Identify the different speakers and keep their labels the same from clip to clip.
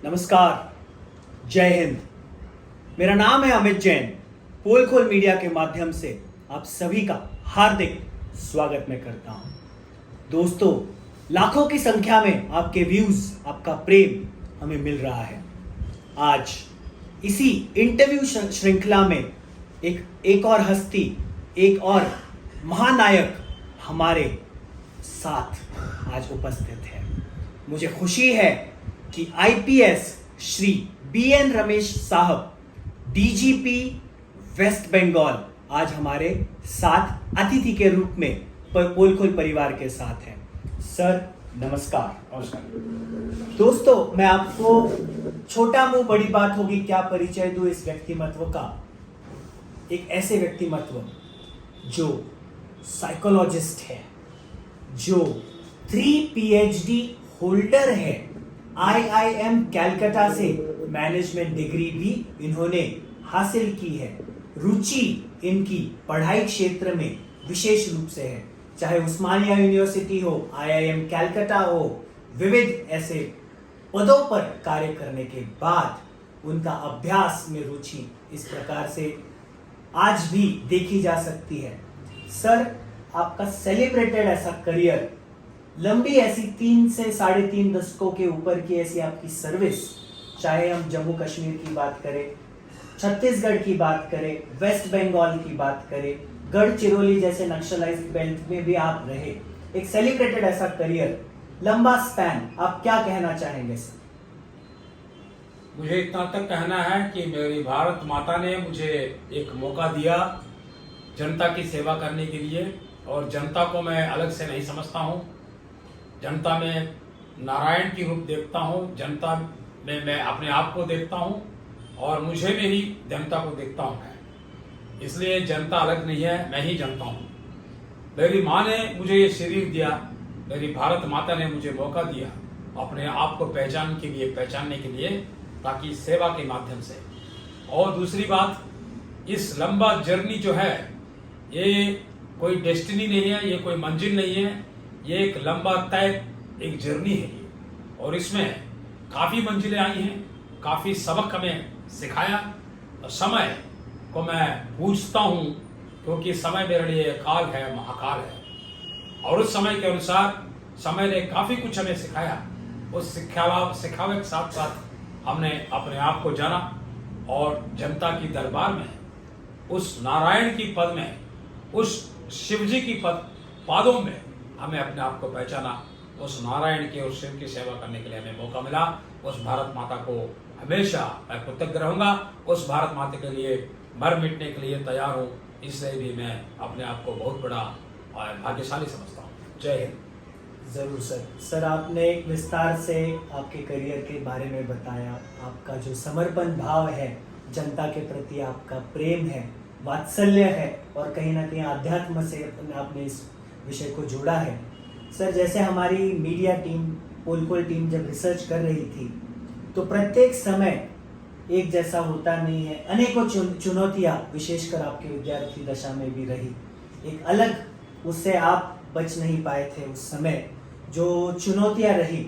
Speaker 1: नमस्कार, जय हिंद। मेरा नाम है अमित जैन। पोल खोल मीडिया के माध्यम से आप सभी का हार्दिक स्वागत मैं करता हूं। दोस्तों, लाखों की संख्या में आपके व्यूज, आपका प्रेम हमें मिल रहा है। आज इसी इंटरव्यू श्रृंखला में एक और हस्ती, एक और महानायक हमारे साथ आज उपस्थित है। मुझे खुशी है कि आईपीएस श्री बीएन रमेश साहब, डीजीपी वेस्ट बंगाल, आज हमारे साथ अतिथि के रूप में पोल खोल परिवार के साथ हैं। सर नमस्कार।
Speaker 2: नमस्कार
Speaker 1: दोस्तों, मैं आपको छोटा मुंह बड़ी बात होगी क्या परिचय दूं इस व्यक्तिमत्व का। एक ऐसे व्यक्तिमत्व जो साइकोलॉजिस्ट है, जो 3 पीएचडी होल्डर है, आईआईएम कैलकाटा से मैनेजमेंट डिग्री भी इन्होंने हासिल की है। रुचि इनकी पढ़ाई क्षेत्र में विशेष रूप से है, चाहे उस्मानिया यूनिवर्सिटी हो, आईआईएम कैलकाटा हो। विविध ऐसे पदों पर कार्य करने के बाद उनका अभ्यास में रुचि इस प्रकार से आज भी देखी जा सकती है। सर, आपका सेलिब्रेटेड ऐसा करियर, लंबी ऐसी 3 से 3.5 दशकों के ऊपर की ऐसी आपकी सर्विस, चाहे हम जम्मू कश्मीर की बात करें, छत्तीसगढ़ की बात करें, वेस्ट बंगाल की बात करें, गढ़चिरौली जैसे नक्सलाइज्ड बेल्ट में भी आप रहे। एक सेलिब्रेटेड ऐसा करियर, लंबा स्पैन, आप क्या कहना चाहेंगे सर?
Speaker 2: मुझे इतना तक कहना है कि मेरी भारत माता ने मुझे एक मौका दिया जनता की सेवा करने के लिए, और जनता को मैं अलग से नहीं समझता हूँ। जनता में नारायण की रूप देखता हूँ, जनता में मैं अपने आप को देखता हूँ, और मुझे में ही जनता को देखता हूँ मैं। इसलिए जनता अलग नहीं है, मैं ही जनता हूँ। मेरी माँ ने मुझे ये शरीर दिया, मेरी भारत माता ने मुझे मौका दिया अपने आप को पहचानने के लिए, ताकि सेवा के माध्यम से। और दूसरी बात, इस लंबा जर्नी जो है, ये कोई डेस्टिनी नहीं है, ये कोई मंजिल नहीं है, ये एक लंबा तय एक जर्नी है ये। और इसमें काफ़ी मंजिलें आई हैं, काफ़ी सबक हमें सिखाया। और समय को मैं पूछता हूँ, क्योंकि समय मेरे लिए काल है, महाकाल है। और उस समय के अनुसार समय ने काफ़ी कुछ हमें सिखाया। उस सिखावे के साथ साथ हमने अपने आप को जाना, और जनता की दरबार में, उस नारायण की पद में, उस शिव जी की पादों में हमें अपने आप को पहचाना। उस नारायण के और शिव की सेवा करने के लिए हमें मौका मिला। उस भारत माता को हमेशा मैं कृतज्ञ रहूंगा। उस भारत माता के लिए मर मिटने के लिए तैयार हूँ। इसलिए भी मैं अपने आप को बहुत बड़ा और भाग्यशाली समझता हूँ। जय हिंद।
Speaker 1: जरूर सर। सर, आपने एक विस्तार से आपके करियर के बारे में बताया। आपका जो समर्पण भाव है, जनता के प्रति आपका प्रेम है, वात्सल्य है, और कहीं ना कहीं आध्यात्म से आपने इस विषय को जोड़ा है। सर, जैसे हमारी मीडिया टीम, पोल खोल टीम जब रिसर्च कर रही थी, तो प्रत्येक समय एक जैसा होता नहीं है। अनेकों चुनौतियां, विशेषकर आपके विद्यार्थी दशा में भी रही। एक अलग उससे आप बच नहीं पाए थे। उस समय जो चुनौतियां रही,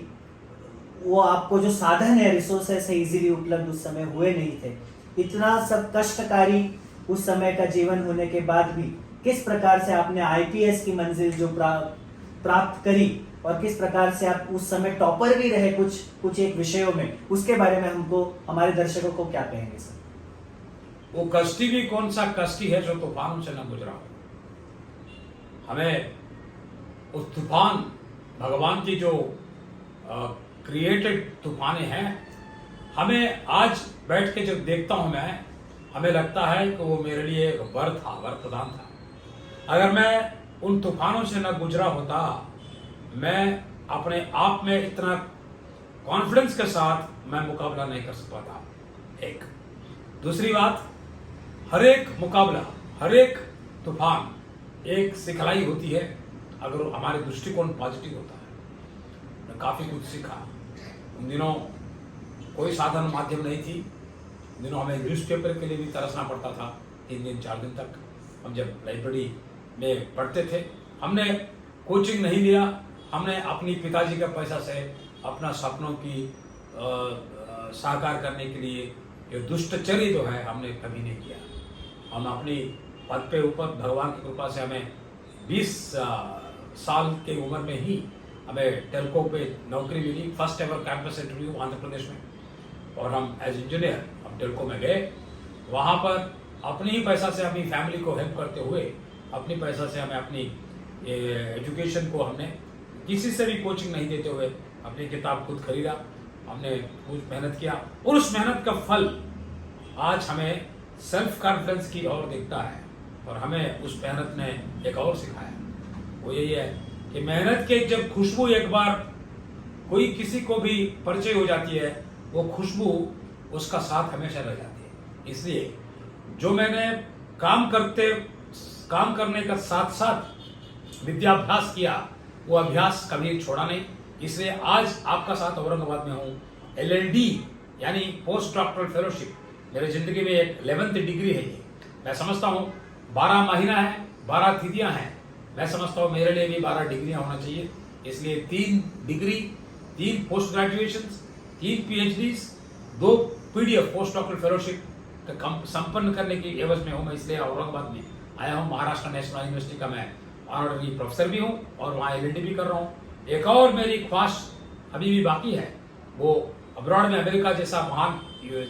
Speaker 1: वो आपको जो साधन है, रिसोर्सेस है, इजीली उपलब्ध उस समय हुए नहीं थे। इतना सब कष्टकारी उस समय का जीवन होने के बाद भी किस प्रकार से आपने आईपीएस की मंजिल जो प्राप्त करी, और किस प्रकार से आप उस समय टॉपर भी रहे कुछ एक विषयों में, उसके बारे में हमको, हमारे दर्शकों को क्या कहेंगे सर?
Speaker 2: वो कष्टी भी कौन सा कष्टी है जो तूफानों से न गुजरा हो। हमें उस तूफान, भगवान की जो क्रिएटेड तूफानें हैं, हमें आज बैठ के जब देखता हूं मैं, हमें लगता है कि वो मेरे लिए एक वर प्रदान था। अगर मैं उन तूफानों से न गुजरा होता, मैं अपने आप में इतना कॉन्फिडेंस के साथ मैं मुकाबला नहीं कर सकता था। एक दूसरी बात, हर एक मुकाबला, हर एक तूफान एक सिखलाई होती है, अगर हमारे दृष्टिकोण पॉजिटिव होता है। मैं काफ़ी कुछ सीखा। उन दिनों कोई साधन माध्यम नहीं थी। उन दिनों हमें न्यूज़पेपर के लिए भी तरसना पड़ता था। 3 दिन 4 दिन तक हम जब लाइब्रेरी में पढ़ते थे, हमने कोचिंग नहीं लिया। हमने अपनी पिताजी के पैसा से अपना सपनों की साकार करने के लिए ये दुष्टचर्य जो है हमने कभी नहीं किया। हम अपनी पद पे ऊपर भगवान की कृपा से हमें 20 साल की उम्र में ही हमें टेलको पे नौकरी मिली, first ever campus interview Andhra Pradesh में, और हम एज इंजीनियर हम टेलको में गए। वहाँ पर अपने ही पैसा से अपनी फैमिली को हेल्प करते हुए, अपनी पैसा से हमें अपनी एजुकेशन को हमने किसी से भी कोचिंग नहीं देते हुए अपनी किताब खुद खरीदा, हमने खूब मेहनत किया, और उस मेहनत का फल आज हमें सेल्फ कॉन्फिडेंस की ओर दिखता है। और हमें उस मेहनत ने एक और सिखाया, वो यही है कि मेहनत के जब खुशबू एक बार कोई किसी को भी परिचय हो जाती है, वो खुशबू उसका साथ हमेशा रह जाती है। इसलिए जो मैंने काम करने का साथ साथ विद्याभ्यास किया, वो अभ्यास कभी छोड़ा नहीं। इसलिए आज आपका साथ औरंगाबाद में हूँ। LLD यानी पोस्ट डॉक्टरल फेलोशिप मेरी जिंदगी में एक 11th डिग्री है। ये मैं समझता हूँ 12 महीना है, 12 तिथियां हैं, मैं समझता हूँ मेरे लिए भी 12 डिग्रियां होना चाहिए। इसलिए 3 degree, 3 post graduation, 3 PhDs, 2 PDF post doctoral fellowship संपन्न करने की एवज में हूँ मैं। इसलिए औरंगाबाद में आया हूँ। महाराष्ट्र नेशनल यूनिवर्सिटी का मैं ऑनररी प्रोफेसर भी हूँ और वहाँ LLD भी कर रहा हूँ। एक और मेरी ख्वाहिश अभी भी बाकी है, वो अब्रॉड में अमेरिका जैसा महान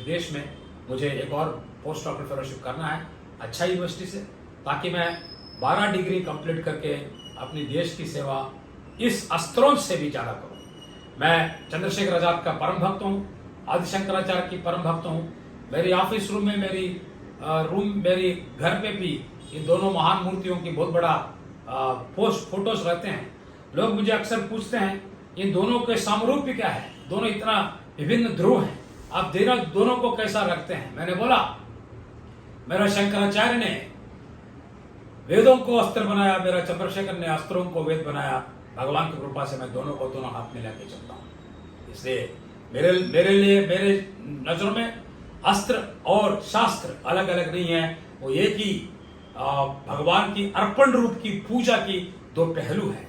Speaker 2: देश में मुझे एक और पोस्ट डॉक्टरल फेलोशिप करना है, अच्छा यूनिवर्सिटी से, ताकि मैं 12 डिग्री कंप्लीट करके अपनी देश की सेवा इस अस्त्रों से भी ज़्यादा करूँ। मैं चंद्रशेखर आजाद का परम भक्त हूँ, आदि शंकराचार्य की परम भक्त हूँ। मेरी ऑफिस रूम में मेरी घर पे भी इन दोनों महान मूर्तियों की बहुत बड़ा फोटोज रहते हैं। लोग मुझे अक्सर पूछते हैं इन दोनों के सामरूप्य क्या है, दोनों इतना विभिन्न ध्रुव हैं, आप दोनों को कैसा रखते हैं? मैंने बोला मेरा शंकराचार्य ने वेदों को अस्त्र बनाया, मेरा चंद्रशेखर ने अस्त्रों को वेद बनाया। भगवान की कृपा से मैं दोनों को दोनों हाथ में लेके चलता हूँ। इसलिए मेरे नजरों में अस्त्र और शास्त्र अलग अलग नहीं है, वो एक ही भगवान की अर्पण रूप की पूजा की 2 पहलू है।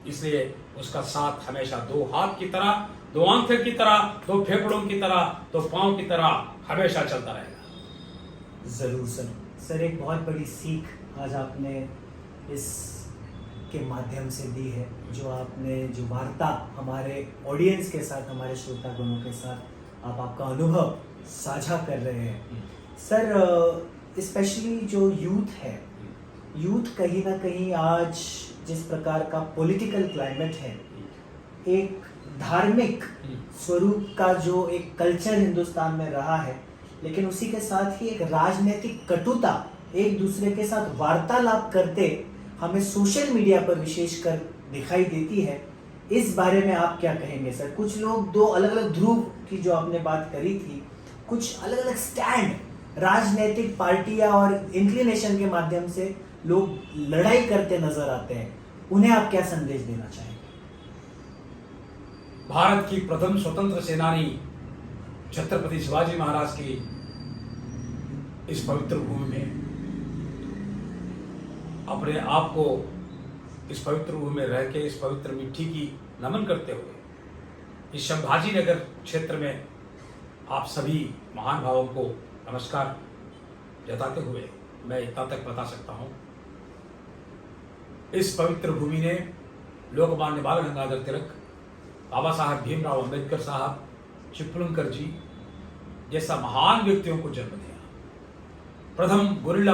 Speaker 2: इसलिए उसका साथ हमेशा 2 हाथ की तरह, 2 आंखें की तरह, 2 फेफड़ों की तरह, 2 पांव की तरह हमेशा चलता रहेगा।
Speaker 1: जरूर सर, एक बहुत बड़ी सीख आज आपने इस के माध्यम से दी है, जो वार्ता हमारे ऑडियंस के साथ, हमारे श्रोतागणों के साथ आपका अनुभव साझा कर रहे हैं। सर, स्पेशली जो यूथ कहीं ना कहीं आज जिस प्रकार का पॉलिटिकल क्लाइमेट है, एक धार्मिक स्वरूप का जो एक कल्चर हिंदुस्तान में रहा है, लेकिन उसी के साथ ही एक राजनीतिक कटुता, एक दूसरे के साथ वार्तालाप करते हमें सोशल मीडिया पर विशेषकर दिखाई देती है। इस बारे में आप क्या कहेंगे सर? कुछ लोग 2 अलग अलग ध्रुव की जो आपने बात करी थी, कुछ अलग अलग स्टैंड राजनीतिक पार्टियां और इंक्लिनेशन के माध्यम से लोग लड़ाई करते नजर आते हैं, उन्हें आप क्या संदेश देना चाहेंगे?
Speaker 2: भारत की प्रथम स्वतंत्र सेनानी छत्रपति शिवाजी महाराज की इस पवित्र भूमि में अपने आप को इस पवित्र भूमि में रह के इस पवित्र मिट्टी की नमन करते हुए इस संभाजी नगर क्षेत्र में आप सभी महान भावों को नमस्कार जताते हुए मैं इतना तक बता सकता हूं, इस पवित्र भूमि ने लोकमान्य बाल गंगाधर तिलक, बाबा साहब भीमराव अंबेडकर साहब, चिपलुंकर जी जैसा महान व्यक्तियों को जन्म दिया। प्रथम गुरिल्ला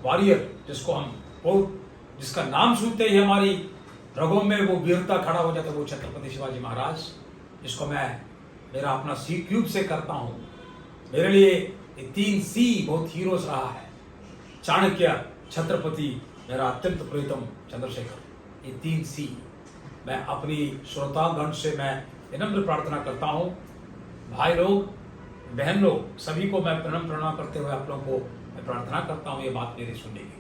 Speaker 2: वॉरियर जिसका नाम सुनते ही हमारी रगों में वो वीरता खड़ा हो जाता, वो छत्रपति शिवाजी महाराज, जिसको मैं मेरा अपना C³ से करता हूं। मेरे लिए ये 3 C बहुत हीरोज रहा है। चाणक्य, छत्रपति, मेरा अत्यंत प्रियतम चंद्रशेखर, ये 3 C मैं अपनी श्रोतागण से मैं विनम्र प्रार्थना करता हूं। भाई लोग, बहन लोग, सभी को मैं प्रणाम करते हुए आप लोगों को मैं प्रार्थना करता हूं ये बात मेरी सुनने के लिए।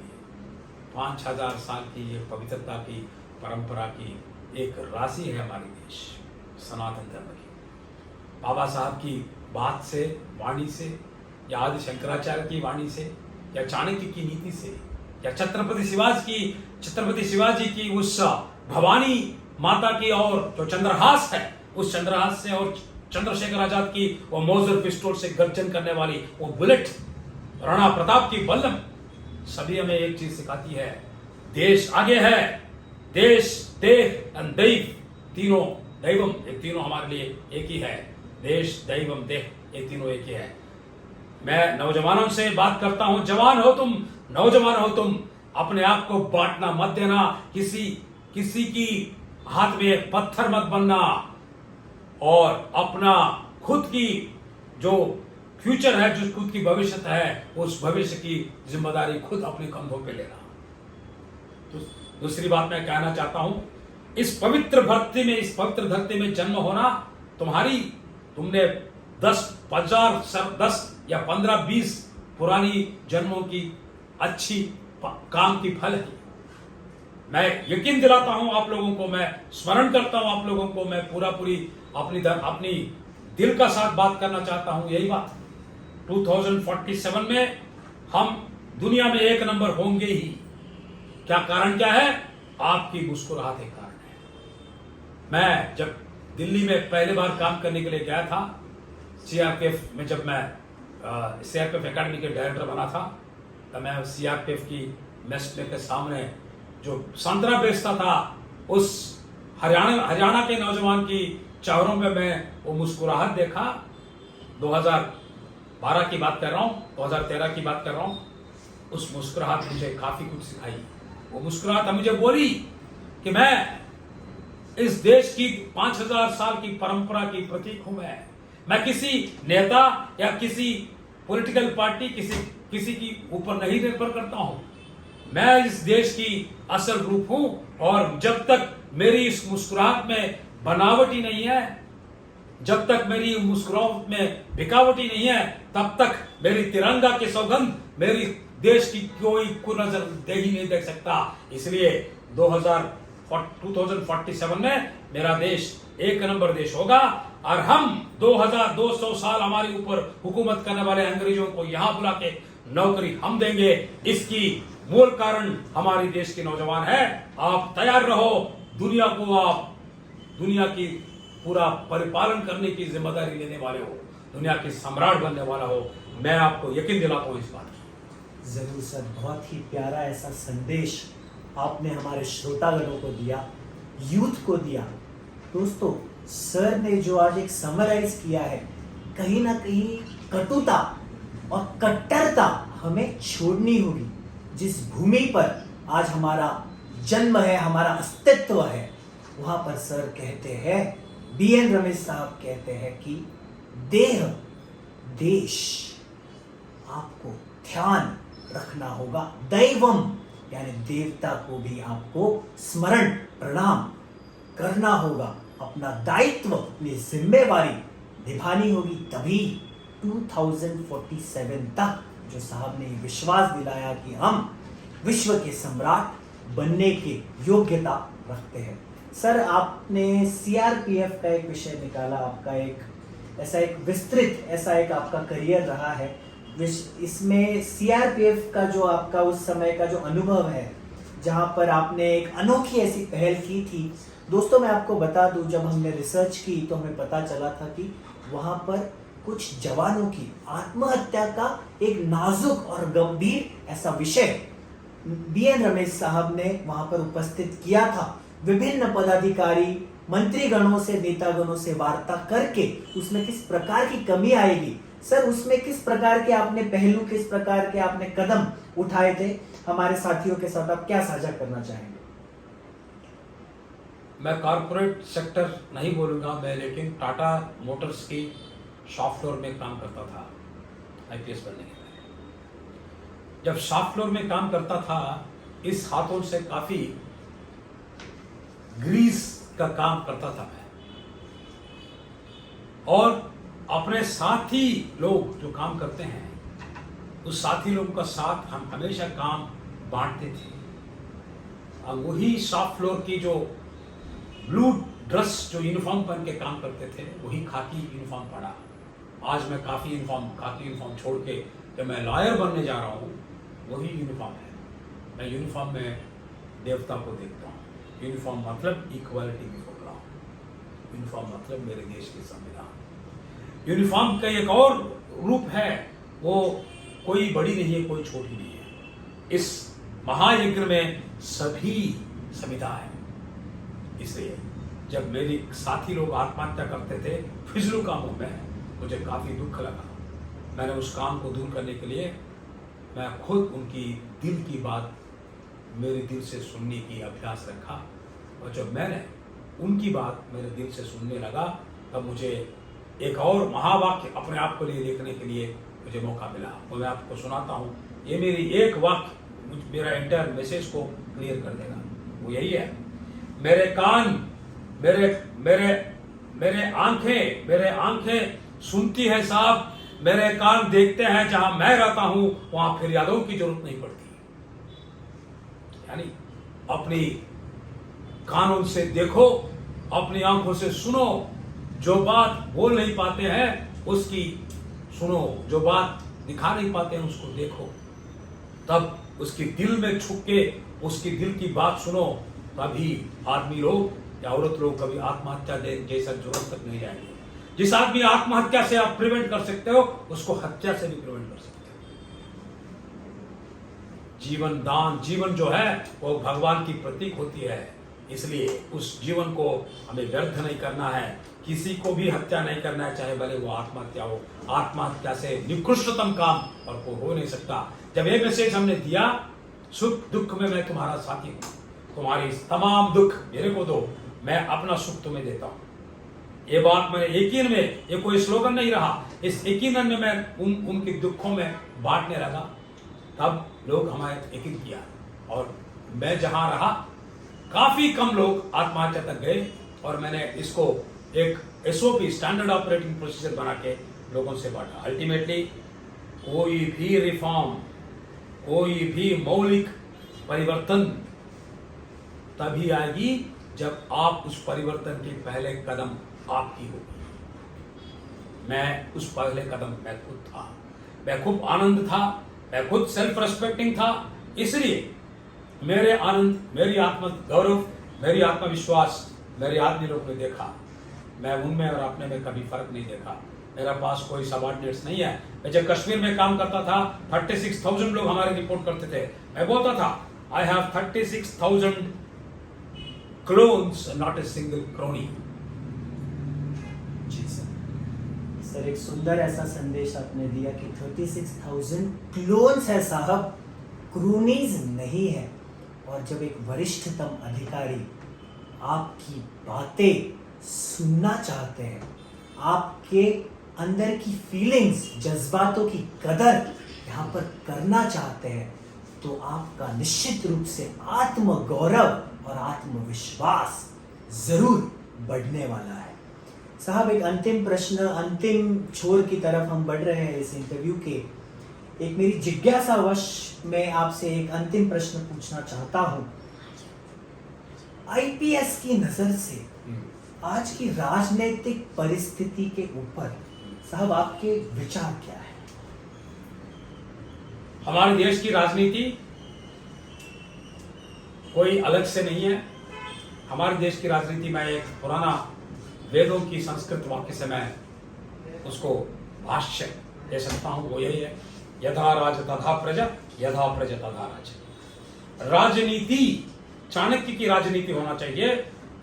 Speaker 2: 5000 साल की ये पवित्रता की परंपरा की एक राशि है हमारी देश सनातन धर्म की। बाबा साहब की बात से, वाणी से, या आदि शंकराचार्य की वाणी से, या चाणक्य की नीति से, या छत्रपति शिवाजी की उस भवानी माता की और जो चंद्रहास है, उस चंद्रहास से और चंद्रशेखर आजाद की वो मौजर पिस्टल से गर्जन करने वाली वो बुलेट, राणा प्रताप की बल्लम, सभी हमें एक चीज सिखाती है, देश आगे है। देश, देह एंड दैव, तीनों दैवम, ये तीनों हमारे लिए एक ही है। देश, दैवम, देह, ये तीनों एक ही है। मैं नौजवानों से बात करता हूं, जवान हो तुम, नौजवान हो तुम, अपने आप को बांटना मत देना, किसी की हाथ में पत्थर मत बनना, और अपना खुद की जो फ्यूचर है, जो खुद की भविष्य है, उस भविष्य की जिम्मेदारी खुद अपने कंधों पे लेना। तो दूसरी बात मैं कहना चाहता हूं, इस पवित्र धरती में जन्म होना तुमने 10 या 15-20 पुरानी जन्मों की अच्छी काम की फल है। मैं यकीन दिलाता हूं आप लोगों को, मैं स्मरण करता हूं आप लोगों को, मैं पूरी अपनी दिल का साथ बात करना चाहता हूं। यही बात 2047 में हम दुनिया में 1 नंबर होंगे ही। क्या कारण क्या है? आपकी मुस्कुराहट एक कारण है। मैं जब दिल्ली में पहली बार काम करने के लिए गया था, सीआरपीएफ में, जब मैं सीआरपीएफ एकेडमी के डायरेक्टर बना था, तब मैं सीआरपीएफ की मेस के सामने जो संतरा बेचता था, उस हरियाणा के नौजवान की चेहरों में मैं वो मुस्कुराहट देखा। 2012 की बात कर रहा हूँ, 2013 की बात कर रहा हूँ। उस मुस्कुराहट मुझे काफी कुछ सिखाई। वो मुस्कुराहट मुझे बोली कि मैं इस देश की 5000 साल की परंपरा की प्रतीक हूं। मैं किसी नेता या किसी पॉलिटिकल पार्टी, किसी की ऊपर नहीं निर्भर करता हूं। मैं इस देश की असल रूप हूं, और जब तक मेरी इस मुस्कुराहट में बनावटी नहीं है, जब तक मेरी मुस्कुराहट में बिकावटी नहीं है, तब तक मेरी तिरंगा की सौगंध मेरी देश की कोई नजर ही नहीं देख सकता। इसलिए 2047 में मेरा देश 1 नंबर देश होगा, और हम 2200 साल हमारे ऊपर हुकूमत करने वाले अंग्रेजों को यहां बुला के नौकरी हम देंगे। इसकी मूल कारण हमारी देश के नौजवान है। आप तैयार रहो, दुनिया की पूरा परिपालन करने की जिम्मेदारी लेने वाले हो, दुनिया के सम्राट बनने वाला हो। मैं आपको यकीन दिलाता हूं इस बात की।
Speaker 1: जरूर सर, बहुत ही प्यारा ऐसा संदेश आपने हमारे श्रोतागणों को दिया, यूथ को दिया। दोस्तों, सर ने जो आज एक समराइज किया है, कहीं ना कहीं कटुता और कट्टरता हमें छोड़नी होगी। जिस भूमि पर आज हमारा जन्म है, हमारा अस्तित्व है, वहां पर सर कहते हैं, BN रमेश साहब कहते हैं कि देह, देश, आपको ध्यान रखना होगा। दैवम यानी देवता को भी आपको स्मरण, प्रणाम करना होगा। अपना दायित्व, अपनी जिम्मेवारी निभानी होगी। तभी 2047 तक जो साहब ने विश्वास दिलाया कि हम विश्व के सम्राट बनने की योग्यता रखते हैं। सर, आपने CRPF का एक विषय निकाला, आपका एक विस्तृत आपका करियर रहा है। इसमें CRPF का जो आपका उस समय का जो अनुभव है, जहां पर आपने एक अनोखी ऐसी पहल की थी। दोस्तों, मैं आपको बता दूं, जब हमने रिसर्च की तो हमें पता चला था कि वहां पर कुछ जवानों की आत्महत्या का एक नाजुक और गंभीर ऐसा विषय BN रमेश साहब ने वहां पर उपस्थित किया था। विभिन्न पदाधिकारी, मंत्रीगणों से, नेतागणों से वार्ता करके उसमें किस प्रकार की कमी आएगी, सर उसमें किस प्रकार के आपने पहलू, किस प्रकार के आपने कदम उठाए थे, हमारे साथियों के साथ आप क्या साझा करना चाहेंगे?
Speaker 2: मैं कॉर्पोरेट सेक्टर नहीं बोलूंगा मैं, लेकिन टाटा मोटर्स की शॉप फ्लोर में काम करता था IPS बनने के पहले। जब शॉप फ्लोर में काम करता था, इस हाथों से काफी ग्रीस का काम करता था मैं, और अपने साथी लोग जो काम करते हैं, उस साथी लोगों का साथ हम हमेशा काम बांटते थे। और वही शॉप फ्लोर की जो ब्लू ड्रेस, जो यूनिफॉर्म पहन के काम करते थे, वही खाकी यूनिफॉर्म पड़ा। आज मैं खाकी यूनिफॉर्म छोड़ के जब मैं लॉयर बनने जा रहा हूँ, वही यूनिफॉर्म है। मैं यूनिफॉर्म में देवता को देखता हूँ। यूनिफॉर्म मतलब इक्वालिटी बिफोर लॉ, यूनिफॉर्म मतलब मेरे देश के संविधान। यूनिफॉर्म का एक और रूप है, वो कोई बड़ी नहीं है, कोई छोटी नहीं है। इस महायज्ञ में सभी सविधा है। इसलिए जब मेरी साथी लोग आत्महत्या करते थे फिजलू कामों में, मुझे काफी दुख लगा। मैंने उस काम को दूर करने के लिए मैं खुद उनकी दिल की बात मेरे दिल से सुनने की अभ्यास रखा, और जब मैंने उनकी बात मेरे दिल से सुनने लगा तब मुझे एक और महावाक्य अपने आप को लिए लिखने के लिए मुझे मौका मिला। वो मैं आपको सुनाता हूँ। ये मेरी एक वाक्य मेरा इंटर मैसेज को क्लियर कर देगा। वो यही है, मेरे कान मेरे आंखें सुनती है साहब, मेरे कान देखते हैं, जहां मैं रहता हूं वहां फिरियादों की जरूरत नहीं पड़ती। यानी अपनी कानों से देखो, अपनी आंखों से सुनो, जो बात बोल नहीं पाते हैं उसकी सुनो, जो बात दिखा नहीं पाते हैं उसको देखो, तब उसके दिल में छुप के उसकी दिल की बात सुनो, तभी आदमी लोग या औरत लोग कभी आत्महत्या जैसा जरूरत तक नहीं जाएंगे। जिस आदमी आत्महत्या से आप प्रिवेंट कर सकते हो, उसको हत्या से भी प्रिवेंट कर सकते हो। जीवन दान, जीवन जो है वो भगवान की प्रतीक होती है, इसलिए उस जीवन को हमें व्यर्थ नहीं करना है। किसी को भी हत्या नहीं करना है, चाहे भले वो आत्महत्या हो। आत्महत्या से निकृष्टतम काम और कोई हो नहीं सकता। जब ये मैसेज हमने दिया, सुख दुख में मैं तुम्हारा साथी हूं, तुम्हारी तमाम दुख मेरे को दो, मैं अपना सुख तुम्हें देता हूं। ये बात मेरे यकीन में, ये कोई स्लोगन नहीं रहा, इस यकीन में मैं उनके दुखों में बांटने लगा। तब लोग हमारे यकीन किया, और मैं जहां रहा काफी कम लोग आत्महत्या तक गए, और मैंने इसको एक SOP स्टैंडर्ड ऑपरेटिंग प्रोसीजर बना के लोगों से बांटा। अल्टीमेटली कोई भी रिफॉर्म, कोई भी मौलिक परिवर्तन तभी आएगी जब आप उस परिवर्तन के पहले कदम आपकी होगी। मैं उस पहले कदम मैं खुद था, मैं खूब आनंद था, मैं खुद सेल्फ रेस्पेक्टिंग था। इसलिए मेरे आनंद, मेरी आत्म गौरव, मेरी आत्मविश्वास मेरे आदमी लोग ने देखा। मैं उनमें और अपने में कभी फर्क नहीं देखा। मेरा पास कोई सबऑर्डिनेट्स नहीं है। मैं जब कश्मीर में काम करता था, 36,000 लोग हमारे रिपोर्ट करते थे। मैं बोलता था, I have 36,000 clones, not a single crony.
Speaker 1: जी सर, एक सुंदर ऐसा संदेश आपने दिया कि 36,000 क्लोन्स है साहब, क्रोनीज नहीं है। और जब एक वरिष्ठतम अधिकारी आपकी बातें सुनना चाहते हैं, आपके अंदर की फीलिंग्स, जज्बातों की कदर यहाँ पर करना चाहते हैं, तो आपका निश्चित रूप से आत्मगौरव और आत्मविश्वास जरूर बढ़ने वाला है। साहब, एक अंतिम प्रश्न, अंतिम छोर की तरफ हम बढ़ रहे हैं इस इंटरव्यू के। एक मेरी जिज्ञासावश मैं आपसे एक अंतिम प्रश्न पूछना चाहता हूं। आईपीएस की नजर से आज की राजनीतिक परिस्थिति के ऊपर साहब आपके विचार क्या है?
Speaker 2: हमारे देश की राजनीति कोई अलग से नहीं है। हमारे देश की राजनीति में एक पुराना वेदों की संस्कृत वाक्य से मैं उसको भाष्य दे सकता हूं। वो यही है, यथा राज तथा प्रजा, यथा प्रजा तथा राज। राजनीति, चाणक्य की राजनीति होना चाहिए,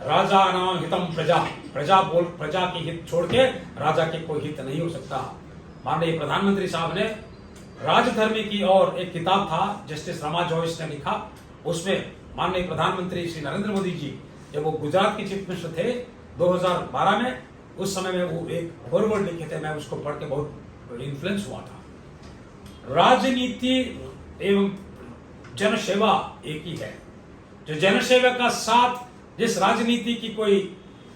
Speaker 2: राजा नाम हितम प्रजा, प्रजा के हित छोड़ के राजा के कोई हित नहीं हो सकता। माननीय प्रधानमंत्री साहब ने राजधर्म की और एक किताब था, जस्टिस रमा जॉयस ने लिखा। उसमें माननीय प्रधानमंत्री श्री नरेंद्र मोदी जी, जब वो गुजरात के चीफ मिनिस्टर थे 2012 में, उस समय में वो एक फॉरवर्ड लिखे थे, मैं उसको पढ़ के बहुत इन्फ्लुएंस हुआ था। राजनीति एवं जनसेवा एक ही है। जो जनसेवा का साथ जिस राजनीति की कोई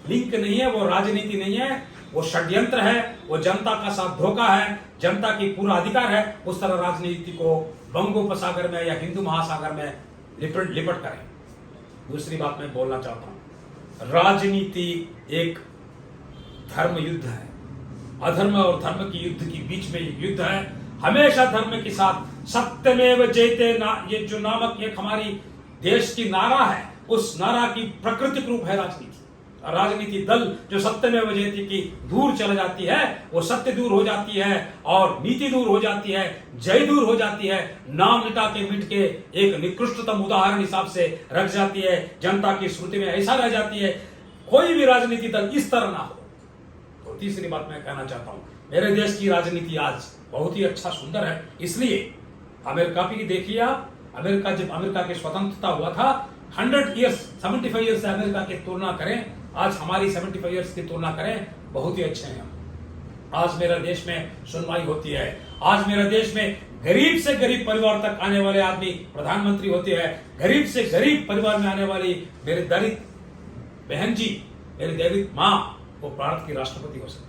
Speaker 2: लिंक नहीं है, वो राजनीति नहीं है, वो षड्यंत्र है, वो जनता का साथ धोखा है, जनता की पूरा अधिकार है। उस तरह राजनीति को बंगोपसागर में या हिंदू महासागर में लिपट करें। दूसरी बात मैं बोलना चाहता हूं, राजनीति एक धर्म युद्ध है। अधर्म और धर्म की युद्ध के बीच में एक युद्ध है। हमेशा धर्म के साथ सत्यमेव जयते ये जो नामक एक हमारी देश की नारा है, उस नारा की प्राकृतिक रूप है राजनीति। राजनीति दल जो सत्यमेव जयते की दूर चला जाती है, वो सत्य दूर हो जाती है और नीति दूर हो जाती है, जय दूर हो जाती है, नाम मिट के एक निकृष्टतम उदाहरण हिसाब से रख जाती है, जनता की स्मृति में ऐसा रह जाती है। कोई भी राजनीति दल इस तरह ना हो। तो तीसरी बात मैं कहना चाहता हूं, मेरे देश की राजनीति आज बहुत ही अच्छा सुंदर है। इसलिए अमेरिका भी देखिए, अमेरिका जब अमेरिका की स्वतंत्रता हुआ था 100 ईयर्स 75 ईयर्स से अमेरिका की तुलना करें, आज हमारी 75 ईयर्स की तुलना करें, बहुत ही अच्छे हैं। आज मेरे देश में सुनवाई होती है, आज मेरे देश में गरीब से गरीब परिवार तक आने वाले आदमी प्रधानमंत्री होते हैं, गरीब से गरीब परिवार में आने वाली मेरे दलित बहन जी, मेरी दलित माँ, वो भारत की राष्ट्रपति हो सकती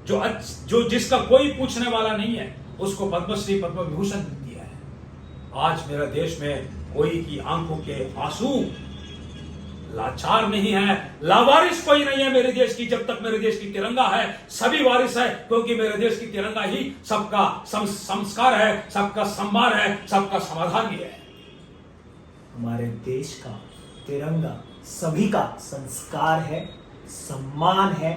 Speaker 2: है। जो जिसका कोई पूछने वाला नहीं है, उसको पद्मश्री पद्म विभूषण दिया है। आज मेरे देश में कोई की आंखों के आंसू लाचार नहीं है, लावारिस कोई नहीं है मेरे देश की। जब तक मेरे देश की तिरंगा है, सभी वारिस है, क्योंकि मेरे देश की तिरंगा ही सबका संस्कार है, सबका सम्मान है, सबका समाधान भी है।
Speaker 1: हमारे देश का तिरंगा सभी का संस्कार है, सम्मान है,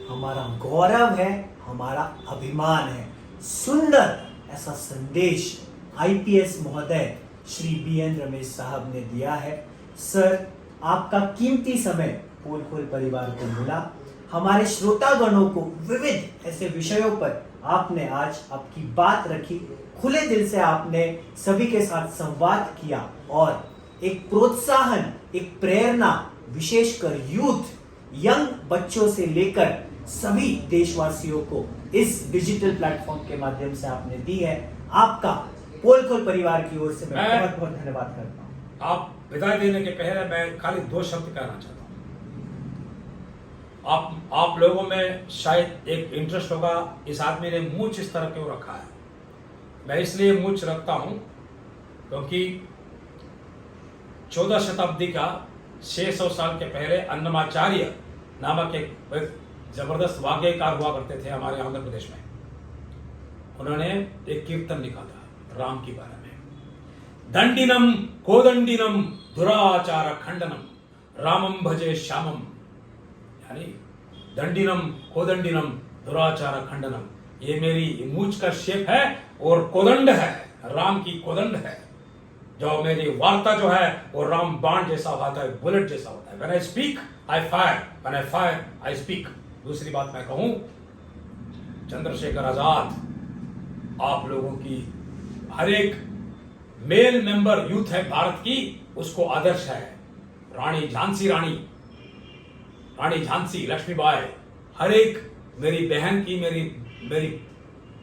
Speaker 1: हमारा गौरव है, हमारा अभिमान है। सुंदर ऐसा संदेश आईपीएस महोदय श्री बीएन रमेश साहब ने दिया है। सर, आपका कीमती समय पोल खोल परिवार को मिला। हमारे श्रोतागणों को विविध ऐसे विषयों पर आपने आज आपकी बात रखी, खुले दिल से आपने सभी के साथ संवाद किया और एक प्रोत्साहन, एक प्रेरणा, विशेषकर यूथ, यंग बच्चों से लेकर सभी देशवासियों को इस डिजिटल प्लेटफॉर्म के माध्यम से आपने दी है। आपका पोल खोल परिवार की ओर से मैं बहुत बहुत धन्यवाद करता हूं।
Speaker 2: आप विदाई देने के पहले मैं खाली 2 शब्द कहना चाहता हूं। आप लोगों में शायद एक इंटरेस्ट होगा, इस आदमी ने मूंछ इस तरह क्यों रखा है। मैं इसलिए मूंछ रखता हूं क्योंकि 14 शताब्दी का 600 साल के पहले अन्नमाचार्य नामक एक जबरदस्त वाग्यकार हुआ करते थे हमारे आंध्र प्रदेश में। उन्होंने एक कीर्तन लिखा था राम के बारे में, दंडिनम कोदंडिनम दुराचार खंडनम रामम भजे श्यामम। यानी दंडिनम कोदंडिनम दुराचार खंडनम, ये मेरी मूंछ का शेप है और कोदंड है, राम की कोदंड है। जो मेरी वार्ता जो है वो राम बाण जैसा होता है, बुलेट जैसा होता है। When I speak, I fire. When I fire, I speak. दूसरी बात मैं कहूं, चंद्रशेखर आजाद आप लोगों की हर एक मेल मेंबर यूथ है भारत की, उसको आदर्श है। रानी झांसी लक्ष्मीबाई, हर एक मेरी बहन की, मेरी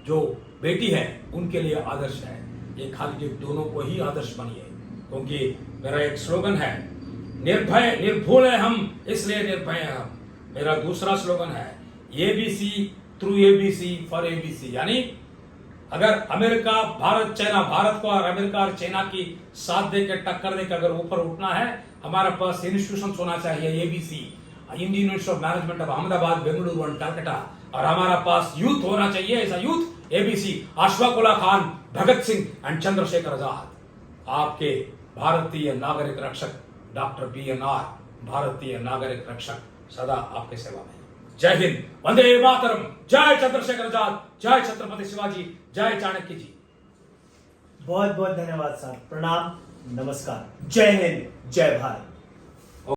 Speaker 2: जो बेटी है, उनके लिए आदर्श है। ये खाली दोनों को ही आदर्श बनिए, क्योंकि मेरा एक स्लोगन है, निर्भय निर्भूल है हम, इसलिए निर्भय है हम। मेरा दूसरा स्लोगन है, ABC through ABC for ABC. यानी अगर अमेरिका भारत चाइना, भारत को और अमेरिका और चाइना की साथ देकर टक्कर देकर अगर ऊपर उठना है, हमारे पास इंस्टीट्यूशन होना चाहिए ABC, Indian Institute of Management of Ahmedabad, Bengaluru और कलकत्ता। और हमारा पास यूथ होना चाहिए, ऐसा youth ABC, Ashfaq Ullah Khan, Bhagat Singh and Chandrashekhar Azad. आपके भारतीय नागरिक रक्षक डॉक्टर BNR, भारतीय नागरिक रक्षक, सदा आपके सेवा में। जय हिंद, वंदे मातरम, जय चंद्रशेखर आजाद, जय छत्रपति शिवाजी, जय चाणक्य जी।
Speaker 1: बहुत बहुत धन्यवाद साहब, प्रणाम, नमस्कार, जय हिंद, जय भारत।